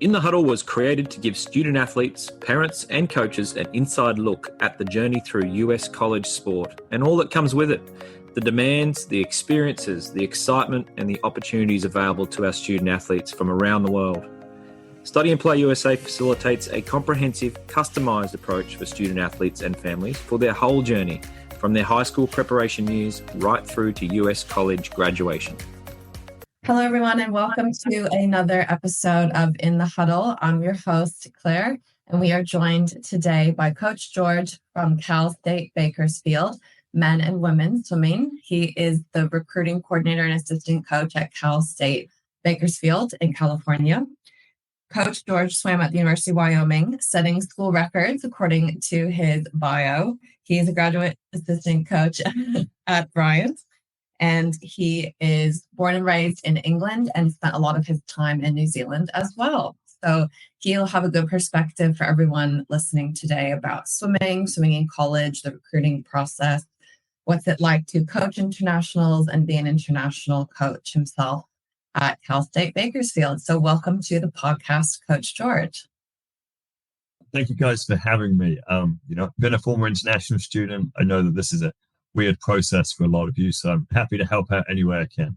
In the Huddle was created to give student athletes, parents, and coaches an inside look at the journey through US college sport and all that comes with it. The demands, the experiences, the excitement, and the opportunities available to our student athletes from around the world. Study and Play USA facilitates a comprehensive, customised approach for student athletes and families for their whole journey, from their high school preparation years right through to US college graduation. Hello, everyone, and welcome to another episode of In the Huddle. I'm your host, Claire, and we are joined today by Coach George from Cal State Bakersfield, men and women swimming. He is the recruiting coordinator and assistant coach at Cal State Bakersfield in California. Coach George swam at the University of Wyoming, setting school records according to his bio. He is a graduate assistant coach at Bryant. And he is born and raised in England and spent a lot of his time in New Zealand as well. So he'll have a good perspective for everyone listening today about swimming in college, the recruiting process, what's it like to coach internationals and be an international coach himself at Cal State Bakersfield. So welcome to the podcast, Coach George. Thank you guys for having me. Been a former international student. I know that this is a weird process for a lot of you, so I'm happy to help out any way I can.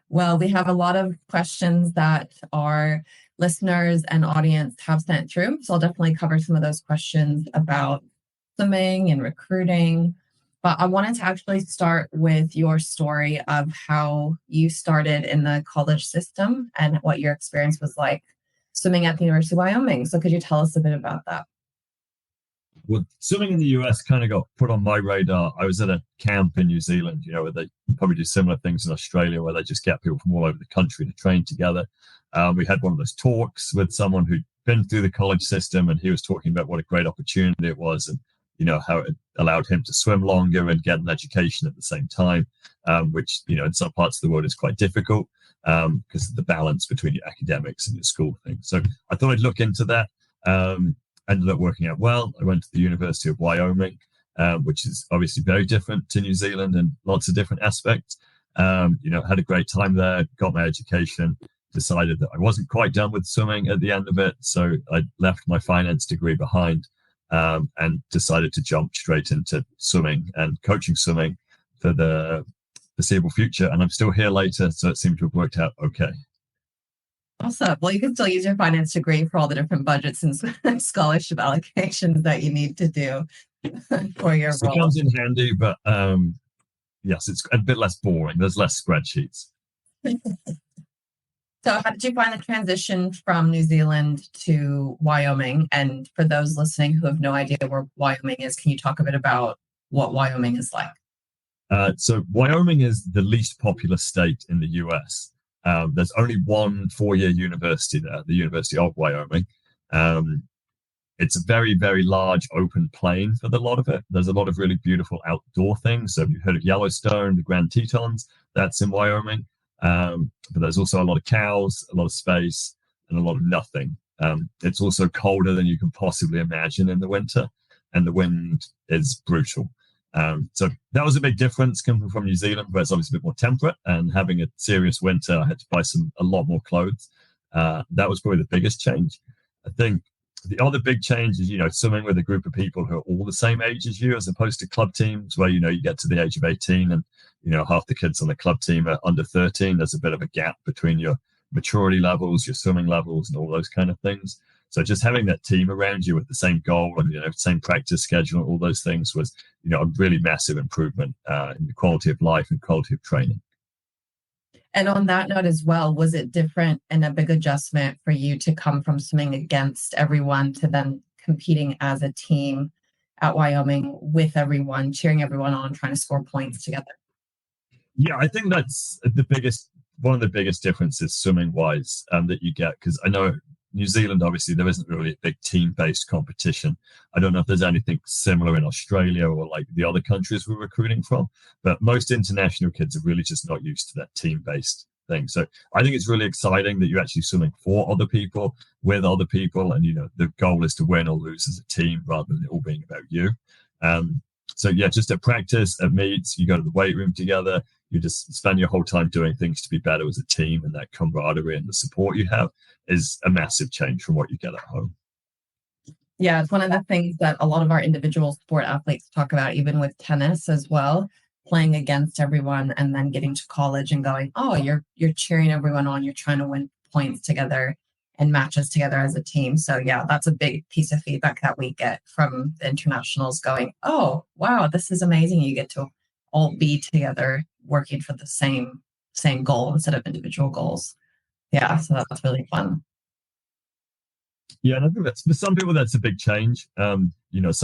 Well, we have a lot of questions that our listeners and audience have sent through, so I'll definitely cover some of those questions about swimming and recruiting. But I wanted to actually start with your story of how you started in the college system and what your experience was like swimming at the University of Wyoming. So could you tell us a bit about that? Well, swimming in the US kind of got put on my radar. I was at a camp in New Zealand, where they probably do similar things in Australia, where they just get people from all over the country to train together. We had one of those talks with someone who'd been through the college system, and he was talking about what a great opportunity it was, and how it allowed him to swim longer and get an education at the same time, which in some parts of the world is quite difficult because of the balance between your academics and your school thing. So I thought I'd look into that. Ended up working out well. I went to the University of Wyoming, which is obviously very different to New Zealand in lots of different aspects. Had a great time there, got my education, decided that I wasn't quite done with swimming at the end of it. So I left my finance degree behind and decided to jump straight into swimming and coaching swimming for the foreseeable future. And I'm still here later, so it seemed to have worked out okay. Awesome. Well, you can still use your finance degree for all the different budgets and scholarship allocations that you need to do for your role. It comes in handy, but yes, it's a bit less boring. There's less spreadsheets. So how did you find the transition from New Zealand to Wyoming? And for those listening who have no idea where Wyoming is, can you talk a bit about what Wyoming is like? So Wyoming is the least populous state in the US. There's only one 4-year university there, the University of Wyoming. It's a very, very large open plain for the lot of it. There's a lot of really beautiful outdoor things. So if you've heard of Yellowstone, the Grand Tetons, that's in Wyoming. But there's also a lot of cows, a lot of space, and a lot of nothing. It's also colder than you can possibly imagine in the winter, and the wind is brutal. So that was a big difference coming from New Zealand, where it's obviously a bit more temperate, and having a serious winter, I had to buy a lot more clothes. That was probably the biggest change. I think the other big change is, swimming with a group of people who are all the same age as you, as opposed to club teams where, you get to the age of 18 and, half the kids on the club team are under 13. There's a bit of a gap between your maturity levels, your swimming levels, and all those kind of things. So just having that team around you with the same goal and, same practice schedule, all those things was, a really massive improvement in the quality of life and quality of training. And on that note as well, was it different and a big adjustment for you to come from swimming against everyone to then competing as a team at Wyoming with everyone, cheering everyone on, trying to score points together? Yeah, I think that's one of the biggest differences swimming wise that you get, because I know New Zealand, obviously, there isn't really a big team-based competition. I don't know if there's anything similar in Australia or like the other countries we're recruiting from, but most international kids are really just not used to that team-based thing. So I think it's really exciting that you're actually swimming for other people, with other people, and the goal is to win or lose as a team rather than it all being about you. So yeah, just at practice, at meets, you go to the weight room together. You just spend your whole time doing things to be better as a team, and that camaraderie and the support you have is a massive change from what you get at home. Yeah, it's one of the things that a lot of our individual sport athletes talk about, even with tennis as well, playing against everyone and then getting to college and going, oh, you're cheering everyone on, you're trying to win points together and matches together as a team. So yeah, that's a big piece of feedback that we get from the internationals going, oh, wow, this is amazing. You get to all be together working for the same goal instead of individual goals. Yeah, so that's really fun. Yeah, and I think that's for some people that's a big change. Some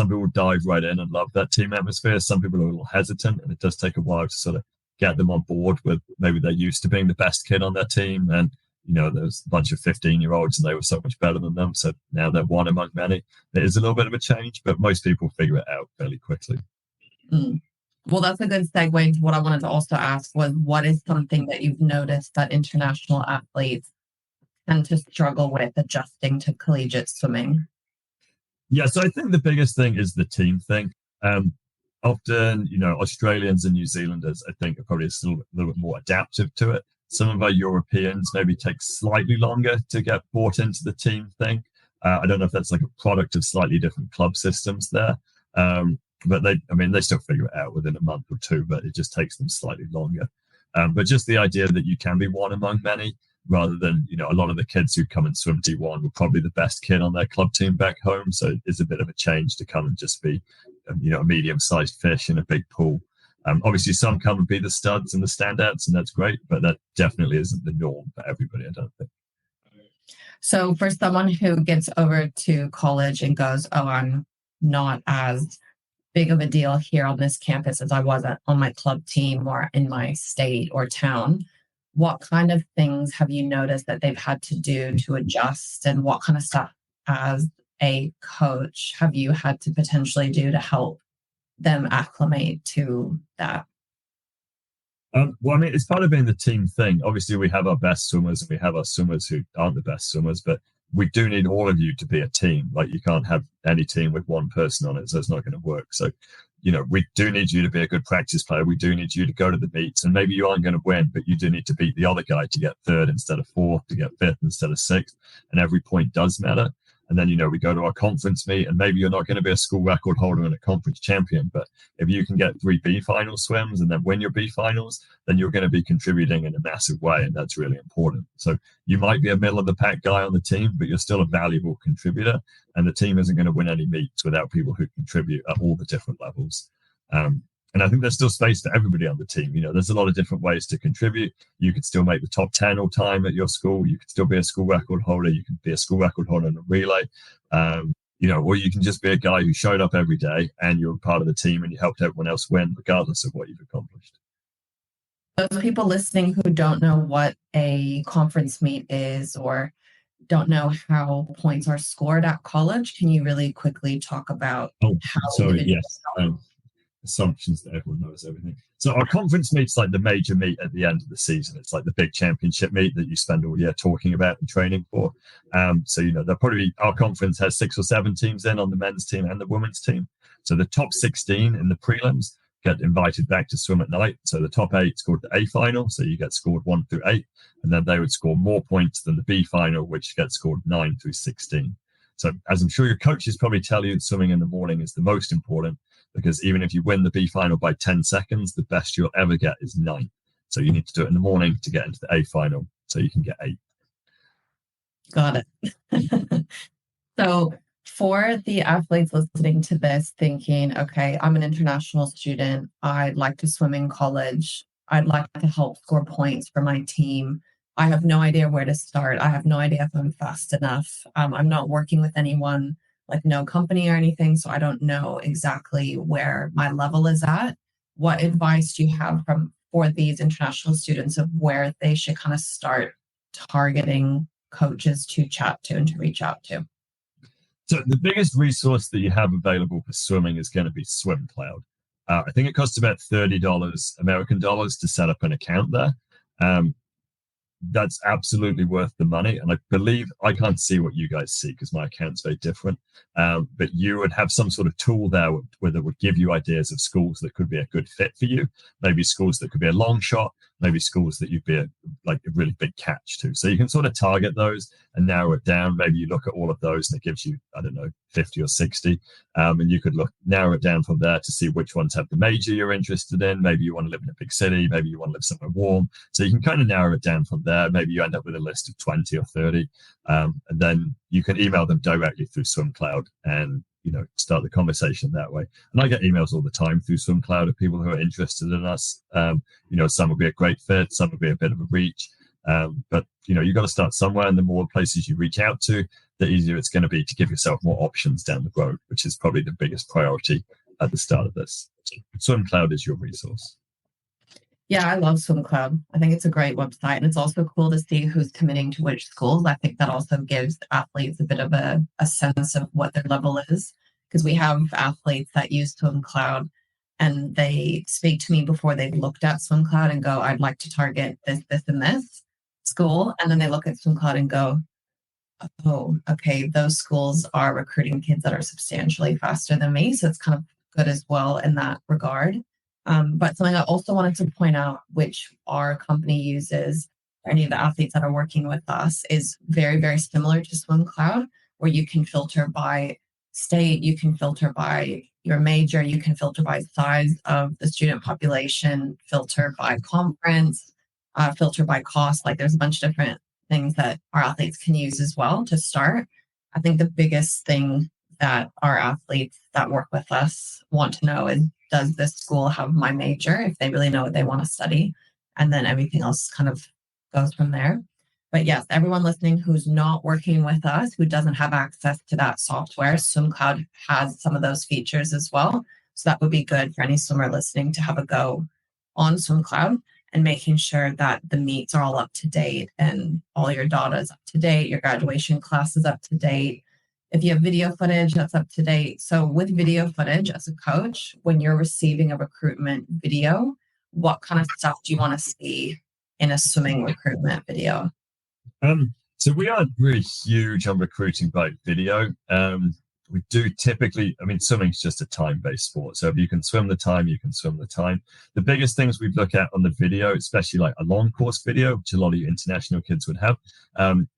people dive right in and love that team atmosphere. Some people are a little hesitant, and it does take a while to sort of get them on board with maybe they're used to being the best kid on their team, and there's a bunch of 15-year-olds and they were so much better than them, so now they're one among many. It is a little bit of a change, but most people figure it out fairly quickly. Well, that's a good segue into what I wanted to also ask was, what is something that you've noticed that international athletes tend to struggle with adjusting to collegiate swimming? Yeah, so I think the biggest thing is the team thing. Often, Australians and New Zealanders, I think, are probably a little bit more adaptive to it. Some of our Europeans maybe take slightly longer to get bought into the team thing. I don't know if that's like a product of slightly different club systems there. But they still figure it out within a month or two, but it just takes them slightly longer. But just the idea that you can be one among many, rather than, a lot of the kids who come and swim D1 were probably the best kid on their club team back home. So it's a bit of a change to come and just be, a medium-sized fish in a big pool. Obviously, some come and be the studs and the standouts, and that's great, but that definitely isn't the norm for everybody, I don't think. So for someone who gets over to college and goes, oh, I'm not as big of a deal here on this campus as I was on my club team or in my state or town, what kind of things have you noticed that they've had to do to adjust, and what kind of stuff as a coach have you had to potentially do to help them acclimate to that? It's part of being the team thing. Obviously, we have our best swimmers and we have our swimmers who aren't the best swimmers, but we do need all of you to be a team. Like, you can't have any team with one person on it, so it's not going to work. So, we do need you to be a good practice player. We do need you to go to the meets, and maybe you aren't going to win, but you do need to beat the other guy to get third instead of fourth, to get fifth instead of sixth, and every point does matter. And then, we go to our conference meet, and maybe you're not going to be a school record holder and a conference champion, but if you can get 3 B final swims and then win your B finals, then you're going to be contributing in a massive way, and that's really important. So you might be a middle of the pack guy on the team, but you're still a valuable contributor, and the team isn't going to win any meets without people who contribute at all the different levels. And I think there's still space for everybody on the team. There's a lot of different ways to contribute. You could still make the top 10 all time at your school. You could still be a school record holder. You can be a school record holder in a relay. Or you can just be a guy who showed up every day and you're part of the team and you helped everyone else win, regardless of what you've accomplished. Those people listening who don't know what a conference meet is or don't know how points are scored at college, can you really quickly talk about how? Sorry, yes. Assumptions that everyone knows everything. So our conference meet's like the major meet at the end of the season. It's like the big championship meet that you spend all year talking about and training for. There'll probably, our conference has 6 or 7 teams in on the men's team and the women's team. So the top 16 in the prelims get invited back to swim at night. So the top 8 scored the A final. So you get scored 1 through 8, and then they would score more points than the B final, which gets scored 9 through 16. So as I'm sure your coaches probably tell you, swimming in the morning is the most important, because even if you win the B final by 10 seconds, the best you'll ever get is 9. So you need to do it in the morning to get into the A final so you can get 8. Got it. So for the athletes listening to this thinking, okay, I'm an international student. I'd like to swim in college. I'd like to help score points for my team. I have no idea where to start. I have no idea if I'm fast enough. I'm not working with anyone, like no company or anything, so I don't know exactly where my level is at. What advice do you have for these international students of where they should kind of start targeting coaches to chat to and to reach out to? So the biggest resource that you have available for swimming is going to be SwimCloud. I think it costs about $30 American dollars to set up an account there. that's absolutely worth the money. And I believe, I can't see what you guys see because my account's very different. But you would have some sort of tool there where that would give you ideas of schools that could be a good fit for you. Maybe schools that could be a long shot, maybe schools that you'd be a really big catch to. So you can sort of target those and narrow it down. Maybe you look at all of those and it gives you, I don't know, 50 or 60. And you could narrow it down from there to see which ones have the major you're interested in. Maybe you want to live in a big city. Maybe you want to live somewhere warm. So you can kind of narrow it down from there. Maybe you end up with a list of 20 or 30. And then you can email them directly through SwimCloud and, start the conversation that way. And I get emails all the time through SwimCloud of people who are interested in us. Some will be a great fit. Some will be a bit of a reach. But you've got to start somewhere, and the more places you reach out to, the easier it's going to be to give yourself more options down the road, which is probably the biggest priority at the start of this. SwimCloud is your resource. Yeah, I love SwimCloud. I think it's a great website, and it's also cool to see who's committing to which schools. I think that also gives athletes a bit of a sense of what their level is, because we have athletes that use SwimCloud and they speak to me before they've looked at SwimCloud and go, I'd like to target this, this, and this school. And then they look at SwimCloud and go, oh, okay, those schools are recruiting kids that are substantially faster than me. So it's kind of good as well in that regard. But something I also wanted to point out, which our company uses, or any of the athletes that are working with us, is very, very similar to SwimCloud, where you can filter by state, you can filter by your major, you can filter by size of the student population, filter by conference, filter by cost. Like there's a bunch of different things that our athletes can use as well to start. I think the biggest thing that our athletes that work with us want to know is, does this school have my major, if they really know what they want to study? And then everything else kind of goes from there. But yes, everyone listening who's not working with us, who doesn't have access to that software, SwimCloud has some of those features as well. So that would be good for any swimmer listening to have a go on SwimCloud and making sure that the meets are all up to date and all your data is up to date, your graduation class is up to date. If you have video footage, that's up to date. So with video footage as a coach, when you're receiving a recruitment video, what kind of stuff do you want to see in a swimming recruitment video? So we aren't really huge on recruiting by video. We do typically, swimming's just a time-based sport. So if you can swim the time, you can swim the time. The biggest things we look at on the video, especially like a long course video, which a lot of you international kids would have,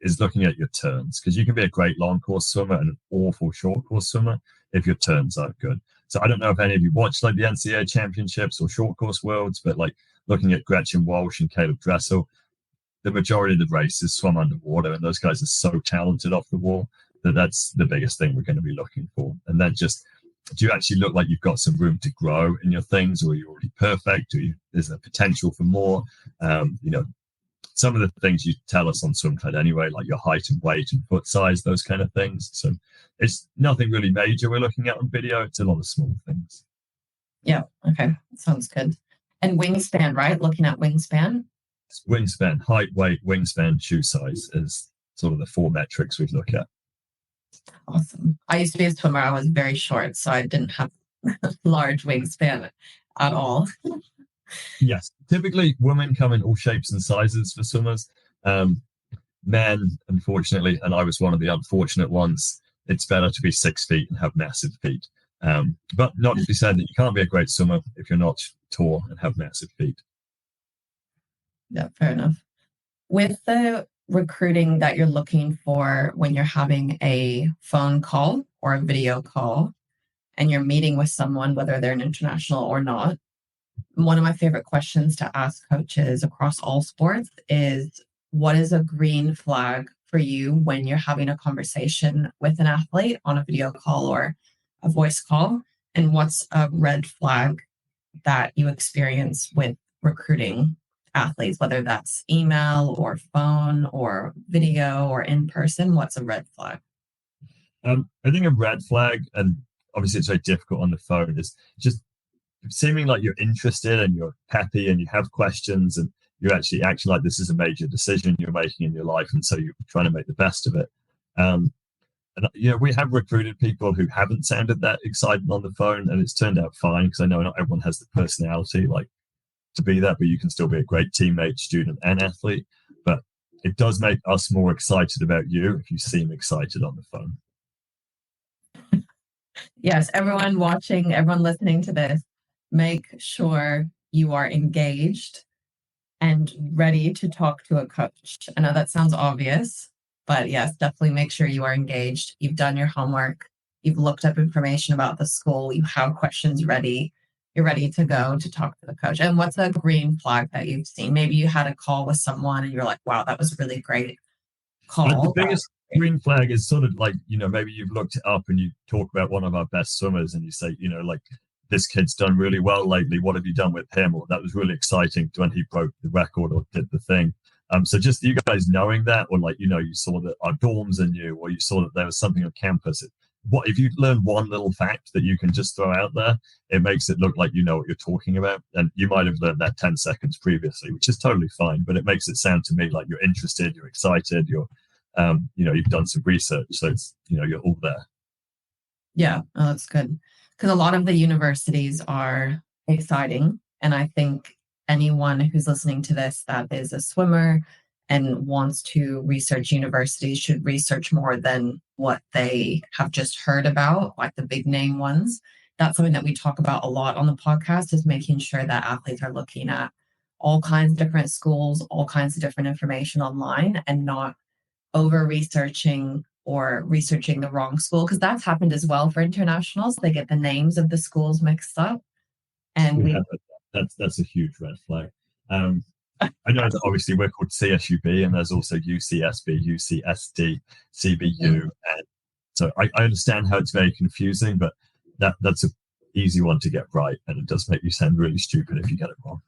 is looking at your turns. Because you can be a great long course swimmer and an awful short course swimmer if your turns aren't good. So I don't know if any of you watched like the NCAA championships or short course worlds, but like looking at Gretchen Walsh and Caleb Dressel, the majority of the races swum underwater, and those guys are so talented off the wall that's the biggest thing we're going to be looking for. And then just, do you actually look like you've got some room to grow in your things, or are you already perfect? There's a potential for more? Some of the things you tell us on SwimCloud anyway, like your height and weight and foot size, those kind of things. So it's nothing really major we're looking at on video. It's a lot of small things. Yeah. Okay. Sounds good. And wingspan, right? Looking at wingspan. Wingspan, height, weight, wingspan, shoe size is sort of the 4 metrics we look at. Awesome. I used to be a swimmer. I was very short, so I didn't have large wingspan at all. Yes. Typically, women come in all shapes and sizes for swimmers. Men, unfortunately, and I was one of the unfortunate ones, it's better to be 6 feet and have massive feet. But not to be said that you can't be a great swimmer if you're not tall and have massive feet. Yeah, fair enough. With the recruiting that you're looking for when you're having a phone call or a video call and you're meeting with someone, whether they're an international or not, one of my favorite questions to ask coaches across all sports is, what is a green flag for you when you're having a conversation with an athlete on a video call or a voice call? And what's a red flag that you experience with recruiting athletes, whether that's email or phone or video or in person? What's a red flag? I think a red flag, and obviously it's very difficult on the phone, is just seeming like you're interested and you're happy and you have questions and you're actually acting like this is a major decision you're making in your life, and so you're trying to make the best of it. And we have recruited people who haven't sounded that excited on the phone, and it's turned out fine, because I know not everyone has the personality like to be that, but you can still be a great teammate, student, and athlete. But it does make us more excited about you if you seem excited on the phone. Yes, everyone watching, everyone listening to this, make sure you are engaged and ready to talk to a coach. I know that sounds obvious, but yes, definitely make sure you are engaged. You've done your homework. You've looked up information about the school. You have questions ready. You're ready to go to talk to the coach. And what's a green flag that you've seen? Maybe you had a call with someone and you're like, wow, that was really great call. The biggest green flag is sort of like, maybe you've looked it up and you talk about one of our best swimmers and you say, like, this kid's done really well lately. What have you done with him? Or that was really exciting when he broke the record or did the thing. So just you guys knowing that, or like, you saw that our dorms are new, or you saw that there was something on campus. What if you learn one little fact that you can just throw out there? It makes it look like you know what you're talking about, and you might have learned that 10 seconds previously, which is totally fine. But it makes it sound to me like you're interested, you're excited, you've done some research, so it's you're all there. Yeah, that's good, because a lot of the universities are exciting, and I think anyone who's listening to this that is a swimmer and wants to research universities should research more than what they have just heard about, like the big name ones. That's something that we talk about a lot on the podcast, is making sure that athletes are looking at all kinds of different schools, all kinds of different information online, and not over researching or researching the wrong school, because that's happened as well for internationals. They get the names of the schools mixed up. And that's a huge red flag. I know that obviously we're called CSUB, and there's also UCSB, UCSD, CBU. And so I understand how it's very confusing, but that's an easy one to get right. And it does make you sound really stupid if you get it wrong.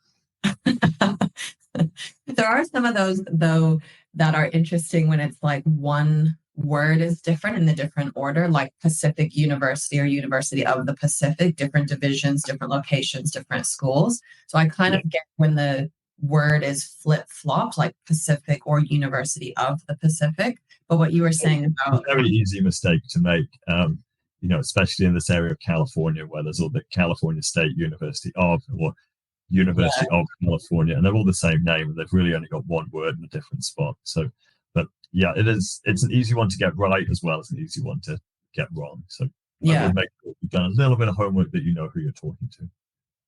There are some of those, though, that are interesting when it's like one word is different in the different order, like Pacific University or University of the Pacific, different divisions, different locations, different schools. So I kind of get when the word is flip-flopped, like Pacific or University of the Pacific. But what you were saying about... Very easy mistake to make, especially in this area of California, where there's all the California State University of, or University of California, and they're all the same name, and they've really only got one word in a different spot. So, but yeah, it's an easy one to get right as well as an easy one to get wrong. So I would make sure you've done a little bit of homework, that you know who you're talking to.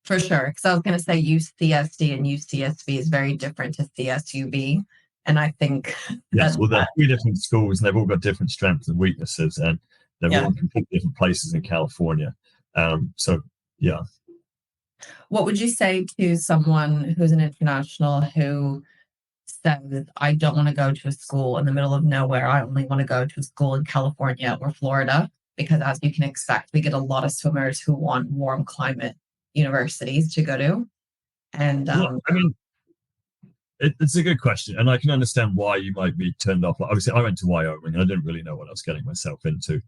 For sure, because I was going to say UCSD and UCSB is very different to CSUB, and I think yes, well, they're three different schools, and they've all got different strengths and weaknesses, and they're all in completely different places in California. So yeah. What would you say to someone who's an international who says, I don't want to go to a school in the middle of nowhere. I only want to go to a school in California or Florida, because as you can expect, we get a lot of swimmers who want warm climate universities to go to. And it's a good question, and I can understand why you might be turned off. Obviously, I went to Wyoming, and I didn't really know what I was getting myself into.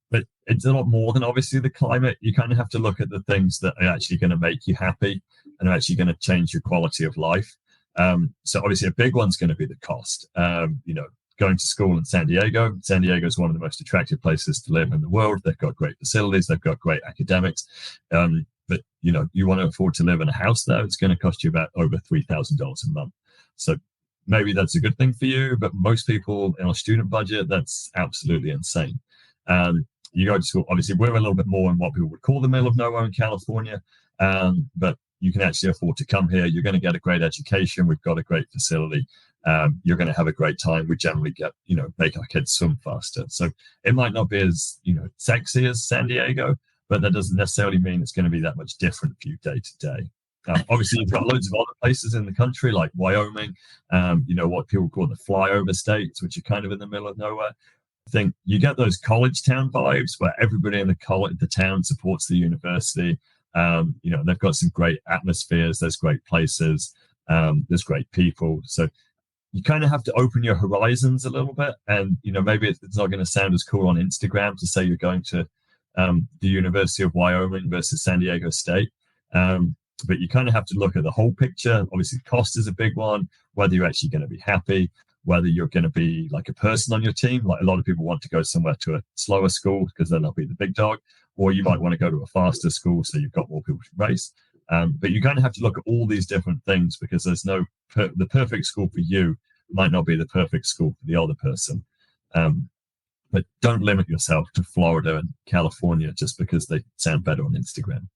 But it's a lot more than obviously the climate. You kind of have to look at the things that are actually going to make you happy and are actually going to change your quality of life. So obviously a big one's going to be the cost. Going to school in San Diego. San Diego is one of the most attractive places to live in the world. They've got great facilities. They've got great academics. But you want to afford to live in a house there, it's going to cost you about over $3,000 a month. So maybe that's a good thing for you, but most people in our student budget, that's absolutely insane. You go to school, obviously we're a little bit more in what people would call the middle of nowhere in California, but you can actually afford to come here. You're going to get a great education. We've got a great facility. You're going to have a great time. We generally make our kids swim faster. So it might not be as, sexy as San Diego, but that doesn't necessarily mean it's going to be that much different for you day to day. Obviously, you've got loads of other places in the country like Wyoming, what people call the flyover states, which are kind of in the middle of nowhere. I think you get those college town vibes where everybody in the town supports the university. They've got some great atmospheres. There's great places. There's great people. So you kind of have to open your horizons a little bit. And, maybe it's not going to sound as cool on Instagram to say you're going to the University of Wyoming versus San Diego State. But you kind of have to look at the whole picture. Obviously, cost is a big one, whether you're actually going to be happy, whether you're going to be like a person on your team. Like a lot of people want to go somewhere to a slower school because then they'll be the big dog, or you might want to go to a faster school so you've got more people to race. But you kind of have to look at all these different things because there's the perfect school for you might not be the perfect school for the other person. But don't limit yourself to Florida and California just because they sound better on Instagram.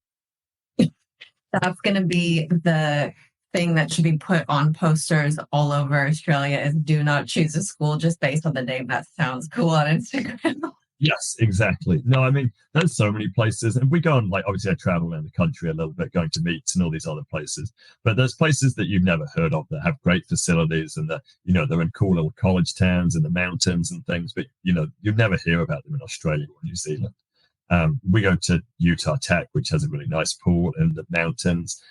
That's going to be the thing that should be put on posters all over Australia is do not choose a school just based on the name that sounds cool on Instagram. Yes, exactly. No, I mean, there's so many places, and we go on, like, obviously I travel around the country a little bit, going to meets and all these other places, but there's places that you've never heard of that have great facilities, and that, you know, they're in cool little college towns in the mountains and things, but, you know, you'd never hear about them in Australia or New Zealand. We go to Utah Tech, which has a really nice pool in the mountains,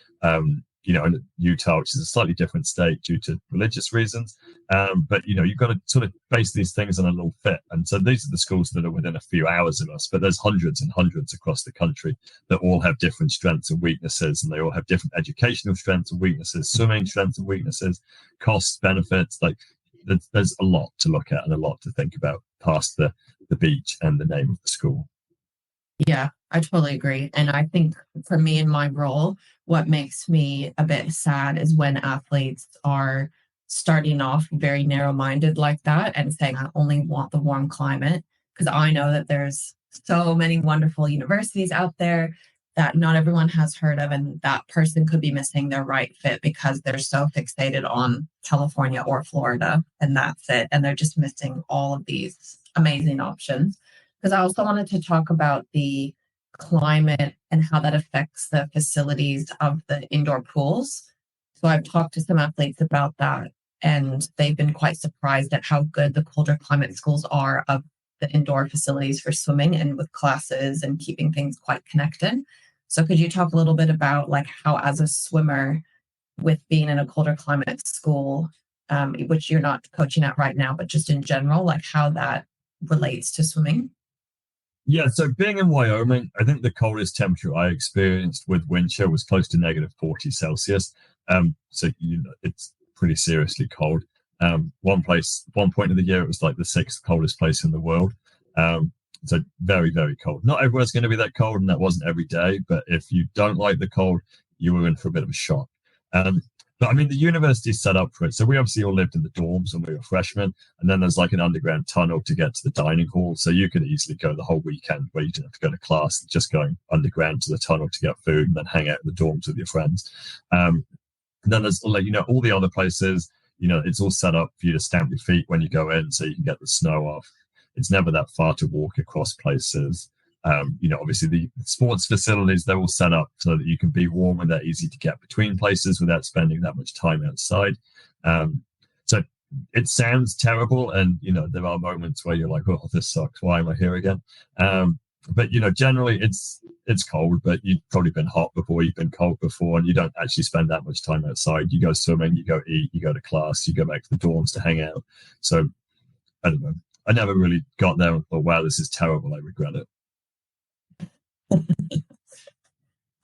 you know, in Utah, which is a slightly different state due to religious reasons. But, you know, you've got to sort of base these things on a little fit. And so these are the schools that are within a few hours of us, but there's hundreds and hundreds across the country that all have different strengths and weaknesses, and they all have different educational strengths and weaknesses, swimming strengths and weaknesses, costs, benefits. Like, there's a lot to look at and a lot to think about past the beach and the name of the school. Yeah, I totally agree. And I think for me in my role, what makes me a bit sad is when athletes are starting off very narrow-minded like that and saying, I only want the warm climate, because I know that there's so many wonderful universities out there that not everyone has heard of, and that person could be missing their right fit because they're so fixated on California or Florida, and that's it. And they're just missing all of these amazing options. Because I also wanted to talk about the climate and how that affects the facilities of the indoor pools. So I've talked to some athletes about that, and they've been quite surprised at how good the colder climate schools are of the indoor facilities for swimming and with classes and keeping things quite connected. So could you talk a little bit about like how, as a swimmer, with being in a colder climate school, which you're not coaching at right now, but just in general, like how that relates to swimming? Yeah, so being in Wyoming, I think the coldest temperature I experienced with wind chill was close to negative 40 Celsius. So, you know, it's pretty seriously cold. One point of the year, it was like the sixth coldest place in the world. So very, very cold. Not everywhere's going to be that cold, and that wasn't every day. But if you don't like the cold, you were in for a bit of a shock. But I mean, the university's set up for it. So we obviously all lived in the dorms when we were freshmen. And then there's like an underground tunnel to get to the dining hall. So you could easily go the whole weekend where you didn't have to go to class, just going underground to the tunnel to get food and then hang out in the dorms with your friends. And then there's, like, you know, all the other places, you know, it's all set up for you to stamp your feet when you go in so you can get the snow off. It's never that far to walk across places. You know, obviously the sports facilities, they're all set up so that you can be warm and they're easy to get between places without spending that much time outside. So it sounds terrible. And, you know, there are moments where you're like, oh, this sucks. Why am I here again? But, you know, generally it's cold, but you've probably been hot before, you've been cold before, and you don't actually spend that much time outside. You go swimming, you go eat, you go to class, you go back to the dorms to hang out. So I don't know. I never really got there and thought, wow, this is terrible. I regret it.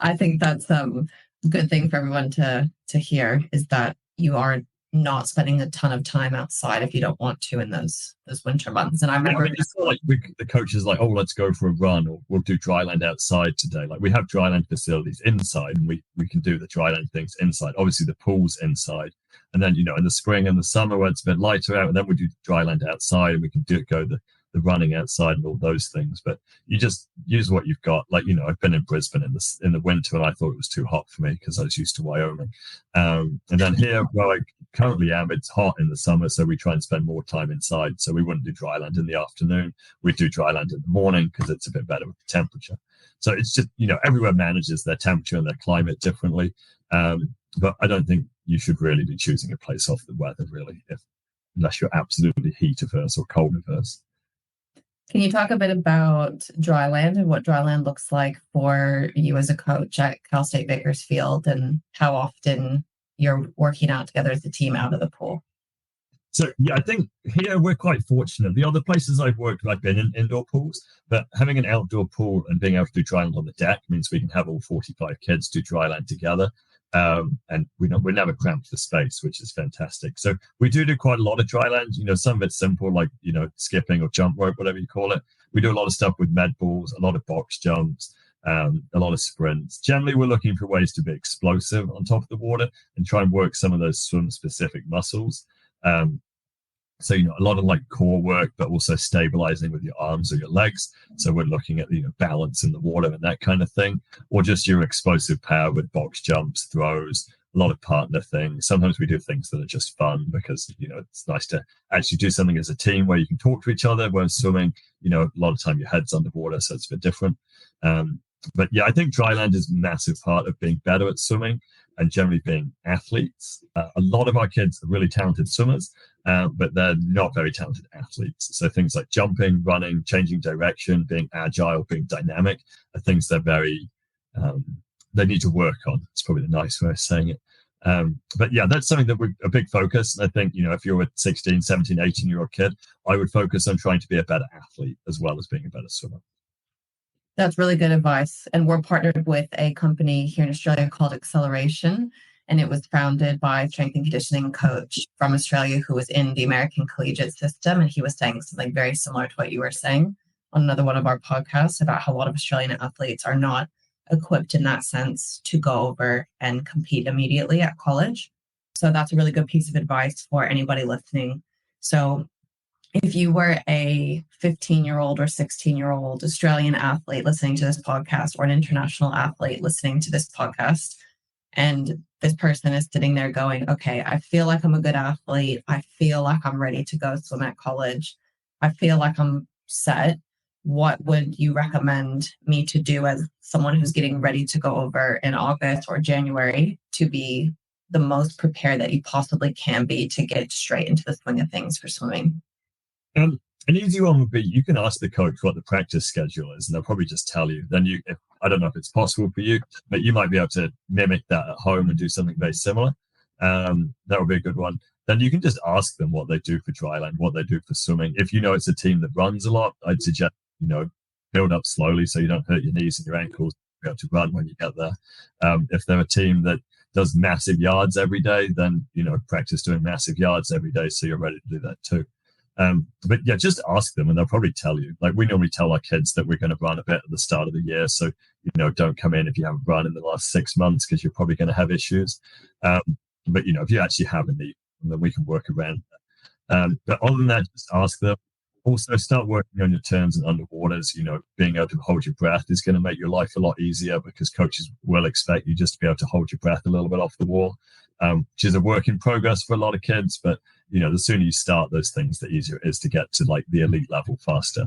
I think that's a good thing for everyone to hear, is that you are not spending a ton of time outside if you don't want to in those winter months. And I remember, I mean, it's not like the coach is like, oh, let's go for a run, or we'll do dryland outside today. Like, we have dryland facilities inside, and we can do the dryland things inside. Obviously, the pool's inside, and then, you know, in the spring and the summer where it's a bit lighter out, and then we do dryland outside, and we can go the running outside and all those things. But you just use what you've got. Like, you know, I've been in Brisbane in the winter, and I thought it was too hot for me because I was used to Wyoming. And then here, where I currently am, it's hot in the summer, so we try and spend more time inside. So we wouldn't do dryland in the afternoon. We do dryland in the morning because it's a bit better with the temperature. So it's just, you know, everywhere manages their temperature and their climate differently. But I don't think you should really be choosing a place off the weather, really, unless you're absolutely heat averse or cold averse. can you talk a bit about dryland and what dryland looks like for you as a coach at Cal State Bakersfield, and how often you're working out together as a team out of the pool? So, yeah, I think here we're quite fortunate. The other places I've worked, I've been in indoor pools, but having an outdoor pool and being able to do dryland on the deck means we can have all 45 kids do dryland together. And we're never cramped for space, which is fantastic. So we do quite a lot of dryland. You know, some of it's simple, like, you know, skipping or jump rope, whatever you call it. We do a lot of stuff with med balls, a lot of box jumps, a lot of sprints. Generally, we're looking for ways to be explosive on top of the water and try and work some of those swim-specific muscles. So, a lot of like core work, but also stabilizing with your arms or your legs. So we're looking at, balance in the water and that kind of thing, or just your explosive power with box jumps, throws, a lot of partner things. Sometimes we do things that are just fun because, it's nice to actually do something as a team where you can talk to each other. Whereas swimming, a lot of time your head's underwater, so it's a bit different. But yeah, I think dryland is a massive part of being better at swimming and generally being athletes. A lot of our kids are really talented swimmers, but they're not very talented athletes. So things like jumping, running, changing direction, being agile, being dynamic are things they're very, they need to work on. It's probably the nice way of saying it. But yeah, that's something that we're a big focus. And I think, if you're a 16, 17, 18-year-old kid, I would focus on trying to be a better athlete as well as being a better swimmer. That's really good advice. And we're partnered with a company here in Australia called Acceleration. And it was founded by a strength and conditioning coach from Australia who was in the American collegiate system. And he was saying something very similar to what you were saying on another one of our podcasts about how a lot of Australian athletes are not equipped in that sense to go over and compete immediately at college. So that's a really good piece of advice for anybody listening. So if you were a 15-year-old or 16-year-old Australian athlete listening to this podcast, or an international athlete listening to this podcast, and this person is sitting there going, okay, I feel like I'm a good athlete. I feel like I'm ready to go swim at college. I feel like I'm set. What would you recommend me to do as someone who's getting ready to go over in August or January to be the most prepared that you possibly can be to get straight into the swing of things for swimming? An easy one would be you can ask the coach what the practice schedule is, and they'll probably just tell you. Then I don't know if it's possible for you, but you might be able to mimic that at home and do something very similar. That would be a good one. Then you can just ask them what they do for dryland, what they do for swimming. If it's a team that runs a lot, I'd suggest, build up slowly so you don't hurt your knees and your ankles, be able to run when you get there. If they're a team that does massive yards every day, then, practice doing massive yards every day so you're ready to do that too. But yeah, just ask them and they'll probably tell you. Like we normally tell our kids that we're going to run a bit at the start of the year. So, don't come in if you haven't run in the last 6 months because you're probably going to have issues. But, if you actually have a need, then we can work around that. But other than that, just ask them. Also start working on your turns and underwaters. Being able to hold your breath is going to make your life a lot easier because coaches will expect you just to be able to hold your breath a little bit off the wall, which is a work in progress for a lot of kids. But, the sooner you start those things, the easier it is to get to like the elite level faster.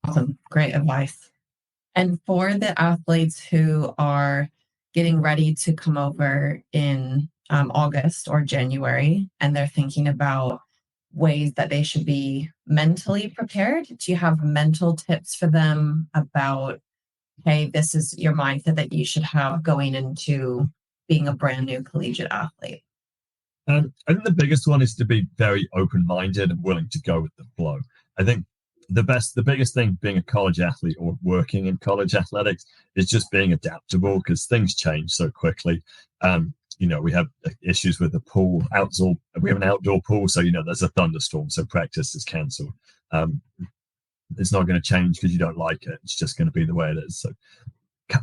Awesome. Great advice. And for the athletes who are getting ready to come over in August or January, and they're thinking about ways that they should be mentally prepared, do you have mental tips for them about, hey, this is your mindset that you should have going into being a brand new collegiate athlete? I think the biggest one is to be very open-minded and willing to go with the flow. I think the biggest thing being a college athlete or working in college athletics is just being adaptable because things change so quickly. We have issues with the pool. We have an outdoor pool, so there's a thunderstorm, so practice is cancelled. It's not going to change because you don't like it. It's just going to be the way it is. So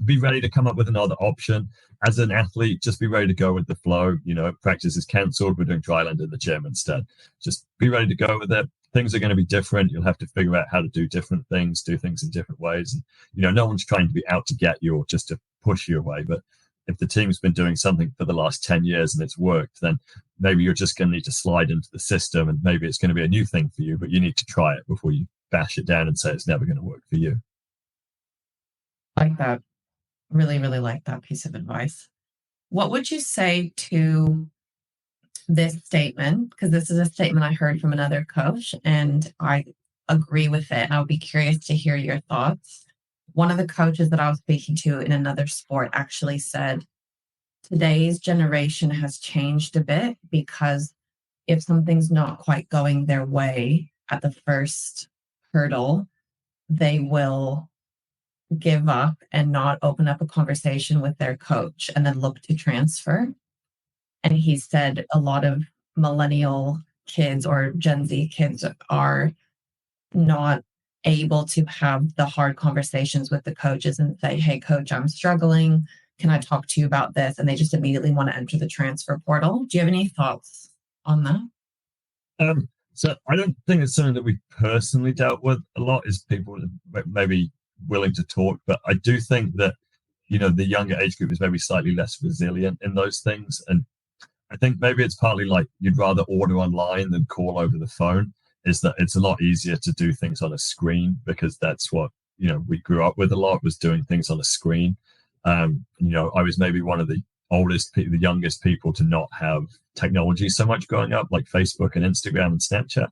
be ready to come up with another option. As an athlete, just be ready to go with the flow. Practice is cancelled. We're doing dryland in the gym instead. Just be ready to go with it. Things are going to be different. You'll have to figure out how to do different things, do things in different ways. And, no one's trying to be out to get you or just to push you away. But if the team's been doing something for the last 10 years and it's worked, then maybe you're just going to need to slide into the system and maybe it's going to be a new thing for you, but you need to try it before you bash it down and say it's never going to work for you. Like that. Really, really like that piece of advice. What would you say to this statement? Because this is a statement I heard from another coach and I agree with it. And I would be curious to hear your thoughts. One of the coaches that I was speaking to in another sport actually said, today's generation has changed a bit because if something's not quite going their way at the first hurdle, they will give up and not open up a conversation with their coach and then look to transfer. And he said a lot of millennial kids or Gen Z kids are not able to have the hard conversations with the coaches and say, hey, coach, I'm struggling. Can I talk to you about this? And they just immediately want to enter the transfer portal. Do you have any thoughts on that? So I don't think it's something that we've personally dealt with a lot, is people maybe willing to talk, but I do think that, the younger age group is maybe slightly less resilient in those things. And I think maybe it's partly like you'd rather order online than call over the phone, is that it's a lot easier to do things on a screen, because that's what, we grew up with a lot, was doing things on a screen. I was maybe one of the the youngest people to not have technology so much growing up, like Facebook and Instagram and Snapchat.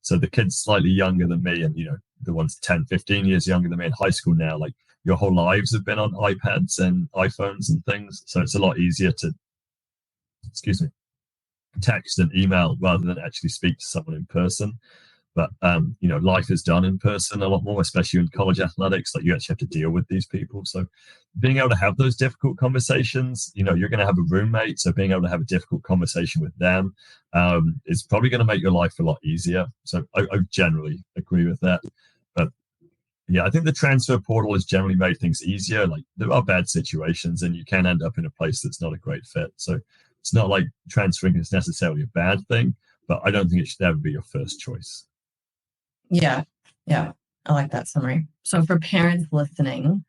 So the kids slightly younger than me, and, the ones 10, 15 years younger than me in high school now, like your whole lives have been on iPads and iPhones and things. So it's a lot easier to, text and email rather than actually speak to someone in person. But life is done in person a lot more, especially in college athletics. Like, you actually have to deal with these people. So being able to have those difficult conversations, you're going to have a roommate. So being able to have a difficult conversation with them is probably going to make your life a lot easier. So I generally agree with that. But yeah, I think the transfer portal has generally made things easier. Like, there are bad situations and you can end up in a place that's not a great fit. So it's not like transferring is necessarily a bad thing, but I don't think it should ever be your first choice. Yeah. I like that summary. So for parents listening,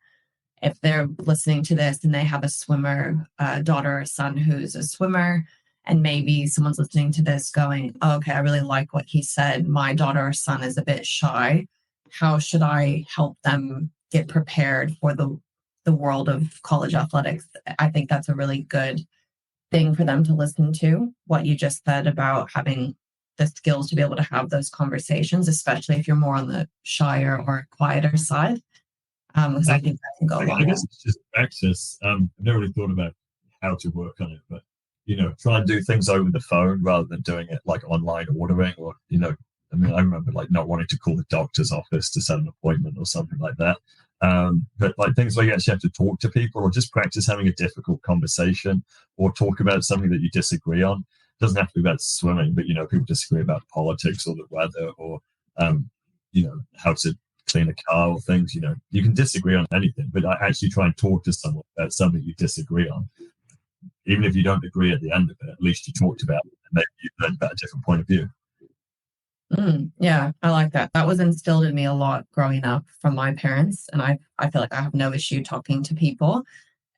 if they're listening to this and they have a swimmer, a daughter or son who's a swimmer, and maybe someone's listening to this going, oh, okay, I really like what he said. My daughter or son is a bit shy. How should I help them get prepared for the world of college athletics? I think that's a really good thing for them to listen to, what you just said about having the skills to be able to have those conversations, especially if you're more on the shyer or quieter side. Because I think that can go a long way. I guess it's just practice. I've never really thought about how to work on it, but try and do things over the phone rather than doing it like online ordering, or I remember like not wanting to call the doctor's office to set an appointment or something like that. But like things where you actually have to talk to people, or just practice having a difficult conversation, or talk about something that you disagree on. It doesn't have to be about swimming, but people disagree about politics or the weather, or how to clean a car or things. You can disagree on anything, but I actually try and talk to someone about something you disagree on. Even if you don't agree at the end of it, at least you talked about it, and maybe you learned about a different point of view. Yeah, I like that. That was instilled in me a lot growing up from my parents. And I feel like I have no issue talking to people.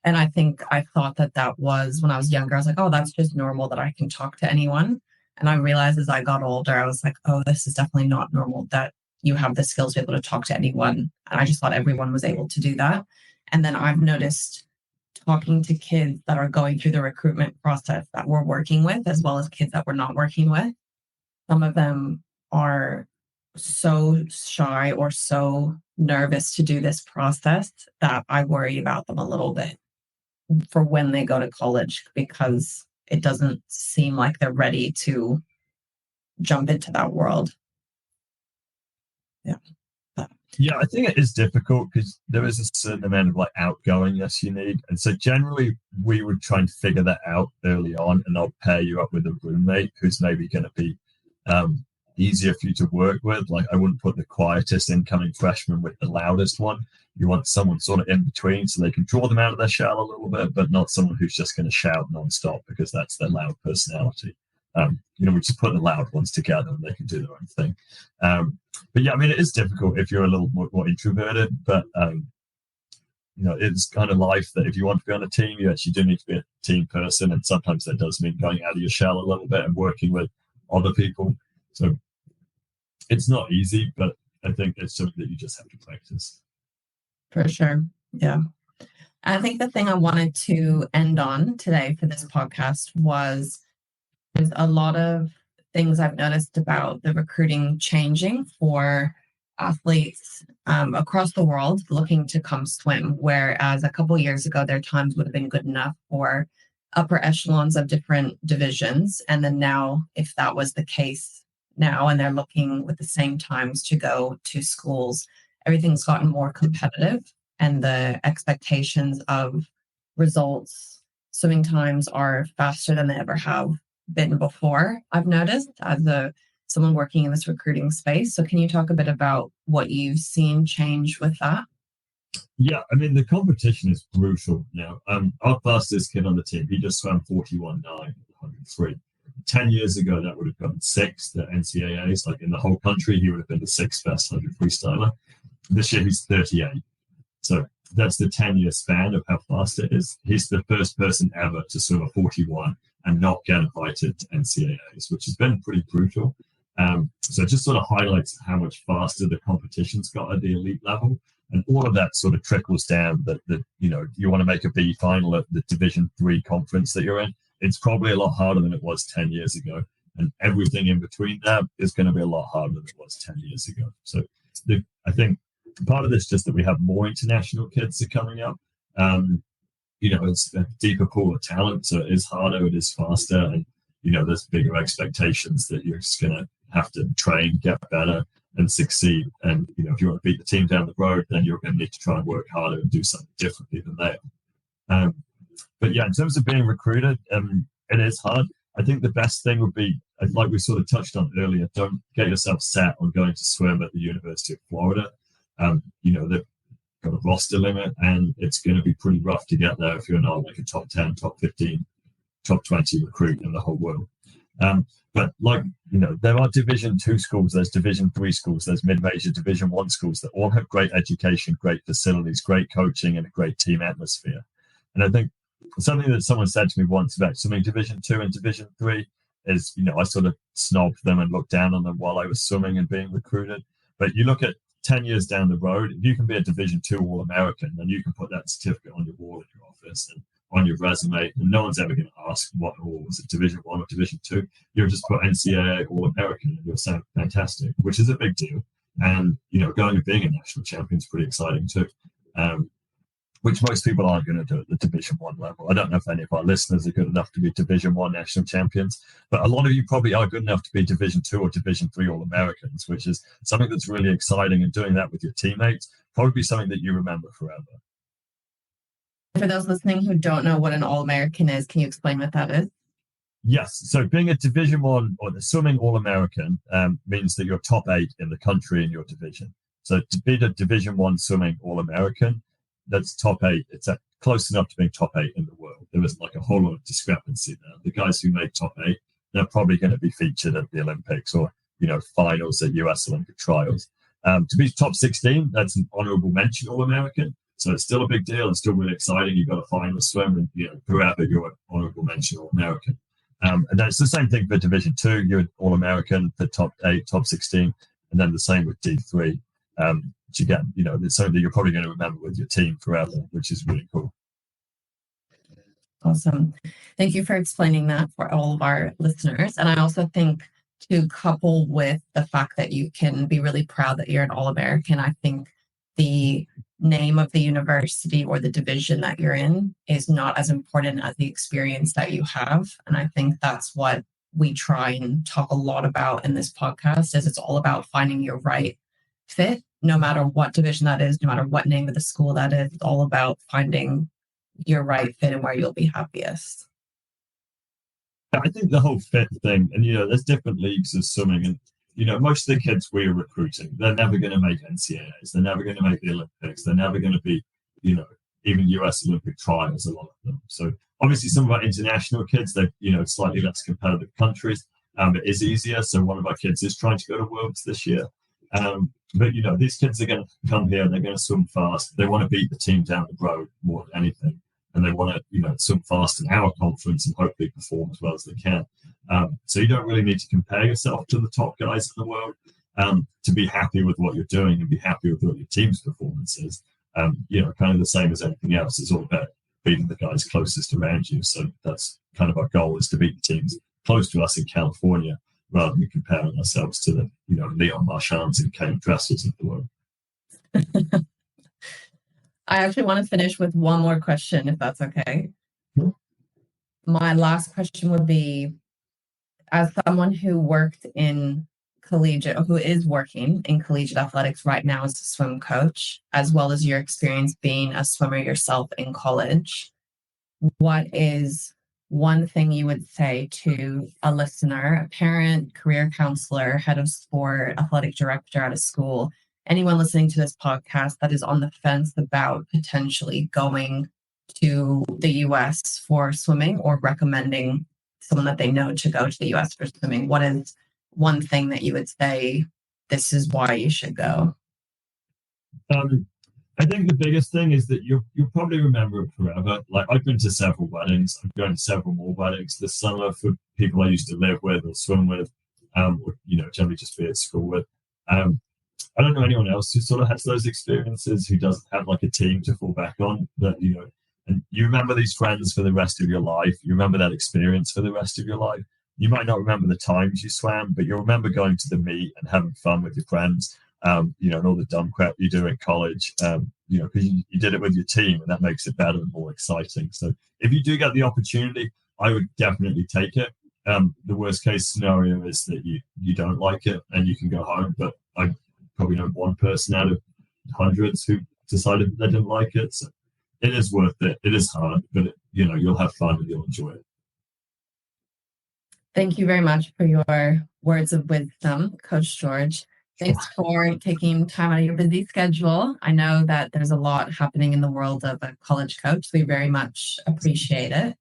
And I think I thought that was when I was younger. I was like, oh, that's just normal that I can talk to anyone. And I realized as I got older, I was like, oh, this is definitely not normal that you have the skills to be able to talk to anyone. And I just thought everyone was able to do that. And then I've noticed talking to kids that are going through the recruitment process that we're working with, as well as kids that we're not working with. Some of them are so shy or so nervous to do this process that I worry about them a little bit for when they go to college, because it doesn't seem like they're ready to jump into that world. Yeah, I think it is difficult because there is a certain amount of like outgoingness you need. And so generally we would try and figure that out early on, and I'll pair you up with a roommate who's maybe going to be easier for you to work with. Like, I wouldn't put the quietest incoming freshman with the loudest one. You want someone sort of in between so they can draw them out of their shell a little bit, but not someone who's just going to shout nonstop because that's their loud personality. We just put the loud ones together and they can do their own thing. But yeah, it is difficult if you're a little more introverted, but it's kind of life that if you want to be on a team, you actually do need to be a team person. And sometimes that does mean going out of your shell a little bit and working with other people. So it's not easy, but I think it's something that you just have to practice. For sure. Yeah. I think the thing I wanted to end on today for this podcast was there's a lot of things I've noticed about the recruiting changing for athletes across the world looking to come swim, whereas a couple of years ago, their times would have been good enough for upper echelons of different divisions. And then now, if that was the case now, and they're looking with the same times to go to schools, everything's gotten more competitive, and the expectations of results, swimming times are faster than they ever have been before, I've noticed, as someone working in this recruiting space. So can you talk a bit about what you've seen change with that? Yeah, the competition is brutal now. Our fastest kid on the team, he just swam 41.9 103. 10 years ago, that would have gone sixth at NCAAs. Like in the whole country, he would have been the sixth best 100 freestyler. This year, he's 38. So that's the 10-year span of how fast it is. He's the first person ever to swim a 41 and not get invited to NCAAs, which has been pretty brutal. So it just sort of highlights how much faster the competition's got at the elite level. And all of that sort of trickles down that you know, you want to make a B final at the Division III conference that you're in. It's probably a lot harder than it was 10 years ago. And everything in between that is going to be a lot harder than it was 10 years ago. So I think part of this just that we have more international kids are coming up. You know, it's a deeper pool of talent, so it is harder, it is faster, and you know, there's bigger expectations that you're just gonna have to train, get better, and succeed. And you know, if you want to beat the team down the road, then you're going to need to try and work harder and do something differently than they are. But yeah, in terms of being recruited, it is hard. I think the best thing would be, like we sort of touched on earlier, don't get yourself set on going to swim at the University of Florida. You know, they've got a roster limit, and it's going to be pretty rough to get there if you're not like a top 10, top 15, top 20 recruit in the whole world. But like, you know, there are Division II schools, there's Division III schools, there's mid-major Division I schools that all have great education, great facilities, great coaching, and a great team atmosphere. And I think something that someone said to me once about swimming Division II and Division III is, you know, I sort of snobbed them and looked down on them while I was swimming and being recruited. But you look at 10 years down the road, if you can be a Division II All-American, then you can put that certificate on your wall in your office and on your resume, and no one's ever going to ask what was it, Division I or Division II. You'll just put NCAA All-American and you'll sound fantastic, which is a big deal. And, you know, going and being a national champion is pretty exciting too, which most people aren't going to do at the Division I level. I don't know if any of our listeners are good enough to be Division I national champions, but a lot of you probably are good enough to be Division II or Division III All-Americans, which is something that's really exciting, and doing that with your teammates probably something that you remember forever. For those listening who don't know what an All-American is, can you explain what that is? Yes. So being a Division I or the swimming All-American means that you're top 8 in the country in your division. So to be the Division I swimming All-American, that's top 8. It's close enough to being top 8 in the world. There isn't like a whole lot of discrepancy there. The guys who make top 8, they're probably going to be featured at the Olympics or, you know, finals at US Olympic trials. To be top 16, that's an honorable mention All-American. So it's still a big deal. It's still really exciting. You've got a final swim, and you know, whoever you're an honorable mention All-American. And that's the same thing for Division II. You're an All-American for top 8, top 16, and then the same with D3. Which again, you know, it's something that you're probably going to remember with your team forever, which is really cool. Awesome. Thank you for explaining that for all of our listeners. And I also think, to couple with the fact that you can be really proud that you're an All-American, I think the name of the university or the division that you're in is not as important as the experience that you have. And I think that's what we try and talk a lot about in this podcast, is it's all about finding your right fit, no matter what division that is, no matter what name of the school that is. It's all about finding your right fit and where you'll be happiest. I think the whole fit thing, and you know, there's different leagues of swimming, and you know, most of the kids we're recruiting, they're never going to make NCAAs, they're never going to make the Olympics, they're never going to be, you know, even US Olympic trials, a lot of them. So obviously some of our international kids, they're, you know, slightly less competitive countries. It is easier. So one of our kids is trying to go to Worlds this year. But you know, these kids are going to come here, they're going to swim fast. They want to beat the team down the road more than anything. And they want to, you know, swim fast in our conference and hopefully perform as well as they can. So you don't really need to compare yourself to the top guys in the world to be happy with what you're doing and be happy with what your team's performance is. You know, kind of the same as anything else. It's all about beating the guys closest around you. So that's kind of our goal, is to beat the teams close to us in California, rather than comparing ourselves to the, you know, Leon Marchands and Kate Dressels of the world. I actually want to finish with one more question, if that's okay. Sure. My last question would be, as someone who worked in collegiate, or who is working in collegiate athletics right now as a swim coach, as well as your experience being a swimmer yourself in college, what is one thing you would say to a listener, a parent, career counselor, head of sport, athletic director at a school, anyone listening to this podcast that is on the fence about potentially going to the US for swimming, or recommending someone that they know to go to the US for swimming, what is one thing that you would say, this is why you should go? I think the biggest thing is that you'll probably remember it forever. Like, I've been to several weddings. I'm going to several more weddings this summer for people I used to live with or swim with, or generally just be at school with. I don't know anyone else who sort of has those experiences, who doesn't have like a team to fall back on. That and you remember these friends for the rest of your life. You remember that experience for the rest of your life. You might not remember the times you swam, but you'll remember going to the meet and having fun with your friends. And all the dumb crap you do in college, because you did it with your team, and that makes it better and more exciting. So if you do get the opportunity, I would definitely take it. The worst case scenario is that you don't like it and you can go home. But I probably know one person out of hundreds who decided that they didn't like it. So it is worth it. It is hard, but you'll have fun and you'll enjoy it. Thank you very much for your words of wisdom, Coach George. Thanks for taking time out of your busy schedule. I know that there's a lot happening in the world of a college coach. We very much appreciate it.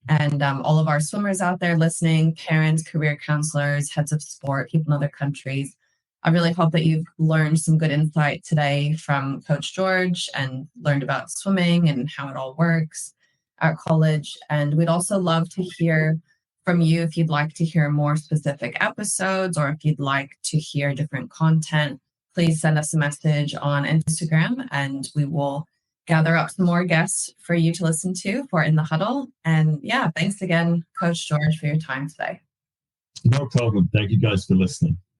And all of our swimmers out there listening, parents, career counselors, heads of sport, people in other countries, I really hope that you've learned some good insight today from Coach George and learned about swimming and how it all works at college. And we'd also love to hear from you if you'd like to hear more specific episodes, or if you'd like to hear different content. Please send us a message on Instagram and we will gather up some more guests for you to listen to for In the Huddle. And yeah, thanks again, Coach George, for your time today. No problem. Thank you guys for listening.